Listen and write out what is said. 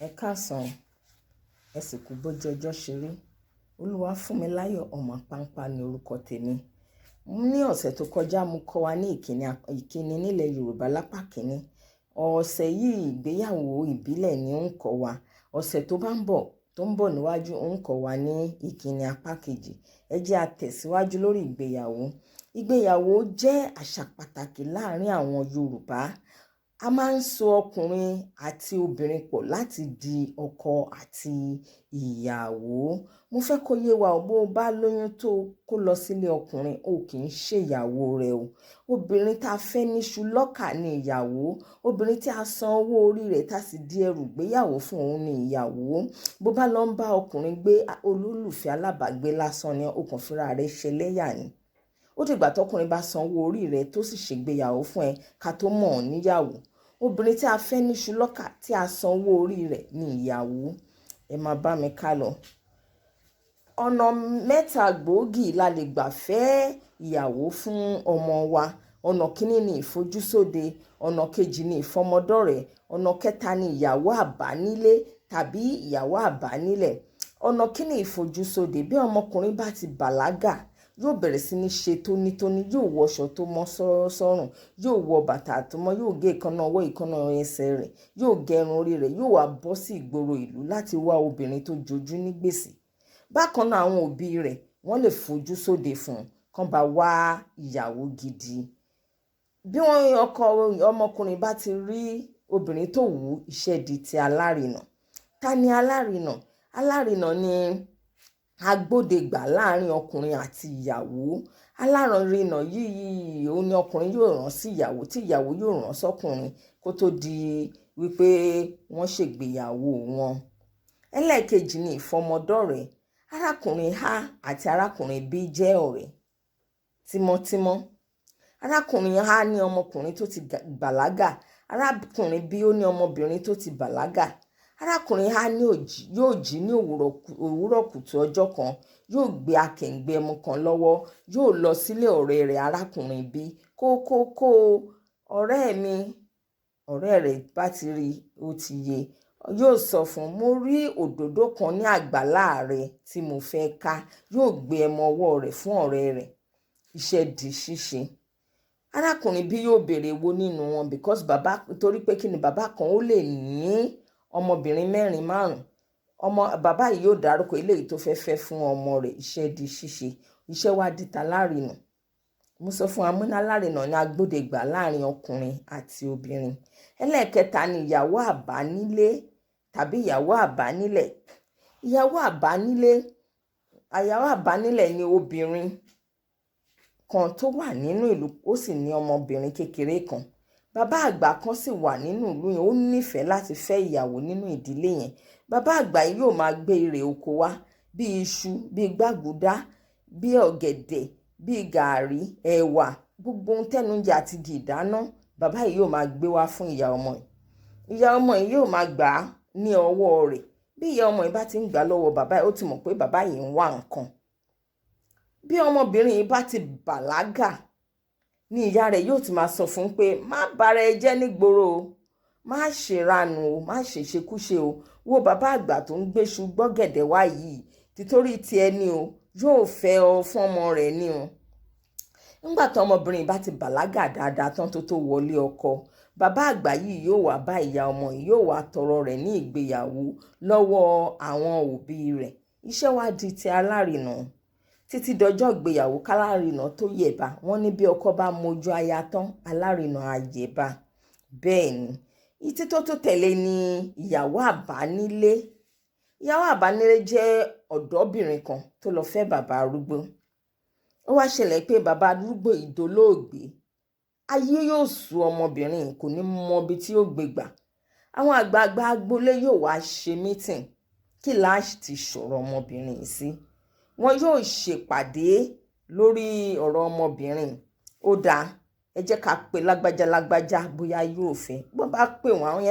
Ẹ káàsán, ẹ sì kú bójú ọjọ́ ṣe rí. Olúwafúnmiláyọ̀ ọmọ Pàńpá ni orúkọ tèmi. Ní ọ̀sẹ̀ tó kọjá mo kọ́ wa ní ìkíni nílẹ̀ Yorùbá lápá kínní. Ọ̀sẹ̀ yìí ìgbéyàwó ìbílẹ̀ ni ó ń kọ́ wa. Ọ̀sẹ̀ tó ń bọ̀ níwájú ó ń kọ́ wa ní ìkíni apá kejì. Ẹ jẹ́ a tẹ̀síwájú lórí ìgbéyàwó. Ìgbéyàwó jẹ́ àṣà pàtàkì láàárín àwọn Yorùbá. A máa ń so ọkùnrin àti obìnrin pọ̀ láti di ọkọ àti ìyàwó. Mo fẹ́ kó yé wa bó bá lóyún tó kó lọ sílé ọkùnrin, ó kì í ṣe ìyàwó rẹ̀ o. Obìnrin tá a fẹ́ níṣu lọ́kà ni ìyàwó. Obìnrin tí a san owó orí rẹ̀ tá sì di ẹrù ìgbéyàwó fún òun ni ìyàwó. Bó bá lọ ń bá ọkùnrin gbé, olólùfẹ́ alábàágbé lásán ni ó kàn fúnra rẹ̀ ṣẹlẹ́yà ni. Ó dìgbà tọkùnrin bá san owó orí rẹ̀ tó sì ṣègbéyàwó fún ẹ ká tó mọ̀ ọ́ níyàwó. Obìnrin tí a fẹ́ níṣu lọ́kà tí a san owó orí rẹ̀ ni ìyàwó. Ẹ máa bá mi ká lọ. Ọ̀nà mẹ́ta gbòógì la lè gbà fẹ́ ìyàwó fún ọmọ wa. Ọ̀nà kíní ni ìfojúsóde, ọ̀nà kejì ni ìfọmọdọ́rẹ̀, ọ̀nà kẹta ni ìyàwó àbánílé tàbí ìyàwó àbánilẹ̀. Ọ̀nà kíní ìfojúsóde, bí ọmọkùnrin bá ti bàlágà, yóò bẹ̀rẹ̀ sí ní ṣe tónítóní, yóò wọṣọ tó mọ́ sọ́rùn, yóò wọ bàtà tó mọ́, yóò gé ìkaná ọwọ́ ìkaná ẹsẹ̀ rẹ̀, yóò gẹrun orí rẹ̀, yóò wá bọ́ sí ìgboro ìlú láti wá obìnrin tó jojú ní gbèsè. Bákan náà àwọn òbí rẹ̀ wọ́n lè fojú sóde fún un kán bá wá ìyàwó gidi. Bí ọmọkùnrin bá ti rí obìnrin tó wù ú, iṣẹ́ di ti alárinà. Ta ni alárinà? Alárinà ni agbódegbà láàrin ọkùnrin àti ìyàwó. Alárinà yìí òun ni ọkùnrin yóò rán sí ìyàwó tí ìyàwó yóò rán sọ́kùnrin kó tó di wípé wọ́n ṣègbéyàwó wọn. Ẹlẹ́ẹ̀kejì ni ìfọmọdọ́rẹ̀. Arákùnrin A àti arákùnrin B jẹ́ ọ̀rẹ́ tímọ́tímọ́. Arákùnrin A ní ọmọkùnrin tó ti bàlágà, arákùnrin B ó ní ọmọbìnrin tó ti bàlágà. Arákùnrin A yóò jí ní òwúrọ̀ kùtù ọjọ́ kan, yóò gbé akẹ̀ǹgbẹ́ ẹmu kan lọ́wọ́, yóò lọ sílé ọ̀rẹ́ rẹ̀ arákùnrin B. Ọ̀rẹ́ mi, ọ̀rẹ́ rẹ̀ bá ti rí ó ti yé, yóò sọ fún un, mo rí òdòdó kan ní àgbàlá rẹ̀ tí mo fẹ́ ká. Yóò gbé ẹmu ọwọ́ rẹ̀ fún ọ̀rẹ́ rẹ̀. Iṣẹ́ di ṣíṣe. Arákùnrin B yóò béèrè èwo nínú wọn because torí pé kí ni bàbá kan ó lè ní ọmọbìnrin 4, 5. Bàbá yìí yóò dárúkọ eléyìí tó fẹ́ fún ọmọ rẹ̀. Iṣẹ́ di ṣíṣe. Iṣẹ́ wá di talárinà. Mo sọ fún amúná alárinà ní agbódegbà láàrin ọkùnrin àti obìnrin. Ẹlẹ́ẹ̀kẹta ni ìyàwó àbánilé tàbí ìyàwó àbánilẹ̀. Ìyàwó àbánilẹ̀ ni obìnrin kan tó wà nínú ìlú, ó sì ní ọmọbìnrin kékeré kan. Bàbá àgbà kan sì wà nínú ìlú yẹn, ó nífẹ̀ẹ́ láti fẹ́ ìyàwó nínú ìdílé yẹn. Bàbá àgbà yìí yóò máa gbé irè oko wá bí iṣu, bí gbàgúdá, bí ọ̀gẹ̀dẹ̀, bí gàárì, ẹ̀wà, gbogbo ohun tẹ́nújẹ àti di ìdáná. Bàbá yìí yóò máa gbé wá fún ìyá ọmọ yìí. Ìyá ọmọ yìí yóò máa gbà á ní ọwọ́ rẹ̀. Bí ìyá ọmọ yìí bá ti ń gbà lọ́wọ́ bàbá yìí, ó ti mọ̀ pé bàbá yìí ń wá nǹkan. Bí ọmọbìnrin yìí bá ti bàlágà ni ìyá rẹ̀ yóò ti máa sọ fún un pé má bára ẹ jẹ́ nígboro o, má ṣèrànù o, má ṣèṣekúṣe o. Wo bàbá àgbà tó ń gbéṣu gbọ́gẹ̀dẹ̀ wá yìí, títorí ti ẹni o, yóò fẹ́ ọ fún ọmọ rẹ̀ ni o. Nígbà tí ọmọbìnrin bá ti bàlágà dáadáa tán tó wọlé ọkọ, bàbá àgbà yìí yóò wá bá ìyá ọmọ yìí, yóò wá tọrọ rẹ̀ ní ìgbéyàwó lọ́wọ́ àwọn òbí rẹ̀. Iṣẹ́ wá di ti alárinà. Títí dọjọ́ ìgbéyàwó kálárinà tó yẹ̀bá. Wọ́n ní bí ọkọ bá mojú aya tán, alárinà á yẹ̀bá. Bẹ́ẹ̀ ni. Ìtí tó tẹ̀lé ni ìyàwó àbánilé. Ìyàwó àbánilé jẹ́ ọ̀dọ́bìnrin kan tó lọ fẹ́ bàbá arúgbó. Ó wá ṣẹlẹ̀ pé bàbá arúgbó ìdólóògbé. Ayé yóò sú ọmọbìnrin, kò ní mọ ibi tí ó gbé gbà. Àwọn àgbààgbà agboolé yóò wá ṣe mítìn. Kí láti ti sọ̀rọ̀ ọmọbìnrin yìí sí? Wọn yóò ṣèpàdé lórí ọ̀rọ̀ ọmọbìnrin. Ó dáa, ẹ jẹ́ ká pe lágbájá bóyá yóò fẹ́. Bó bá pè wọ́n, àwọn yẹn